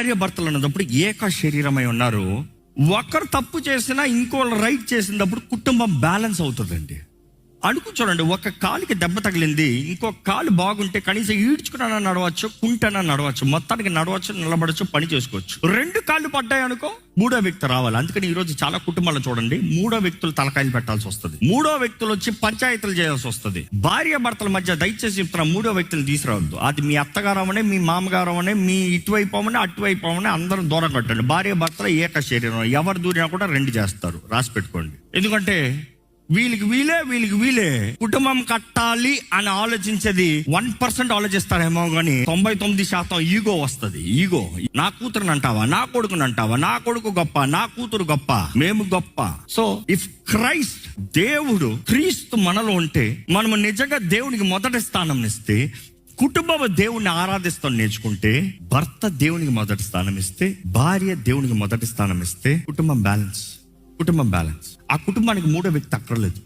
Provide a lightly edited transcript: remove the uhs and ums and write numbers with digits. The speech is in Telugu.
భార్య భర్తలు అన్నప్పుడు ఏక శరీరమై ఉన్నారు. ఒకరు తప్పు చేసినా ఇంకోళ్ళు రైట్ చేసినప్పుడు కుటుంబం బ్యాలెన్స్ అవుతుందండి. చూడండి, ఒక కాలుకి దెబ్బ తగిలింది, ఇంకొక కాలు బాగుంటే కనీసం ఈడ్చుకున్నా నడవచ్చు, కుంటనా నడవచ్చు, మొత్తానికి నడవచ్చు, నిలబడచ్చు, పని చేసుకోవచ్చు. రెండు కాళ్ళు పడ్డాయి అనుకో, మూడో వ్యక్తి రావాలి. అందుకని ఈరోజు చాలా కుటుంబాలు చూడండి, మూడో వ్యక్తులు తలకాయలు పెట్టాల్సి వస్తుంది, మూడో వ్యక్తులు వచ్చి పంచాయతీలు చేయాల్సి వస్తుంది. భార్య భర్తల మధ్య దయచేసి చెప్తున్నా, మూడో వ్యక్తులు తీసుకురావద్దు. అది మీ అత్తగారు అవనే, మీ మామగారు అవనే, మీ ఇటువైపు అవనే, అటువైపు అవనే, అందరూ దూరం కట్టండి. భార్య భర్తలు ఏక శరీరం, ఎవరు దూరినా కూడా రెండు చేస్తారు, రాసి పెట్టుకోండి. ఎందుకంటే వీళ్ళకి వీలే కుటుంబం కట్టాలి అని ఆలోచించేది 1% ఆలోచిస్తారేమో కానీ 99% ఈగో వస్తుంది. ఈగో, నా కూతురుని అంటావా, నా కొడుకుని అంటావా, నా కొడుకు గొప్ప, నా కూతురు గొప్ప, మేము గొప్ప. సో ఇఫ్ క్రైస్ట్, దేవుడు క్రీస్తు మనలో ఉంటే, మనము నిజంగా దేవునికి మొదటి స్థానం ఇస్తే, కుటుంబం దేవుణ్ణి ఆరాధిస్తాం నేర్చుకుంటే, భర్త దేవునికి మొదటి స్థానం ఇస్తే, భార్య దేవునికి మొదటి స్థానం ఇస్తే, కుటుంబం బ్యాలెన్స్. ఆ కుటుంబానికి మూడో వ్యక్తి అక్కర్లేదు.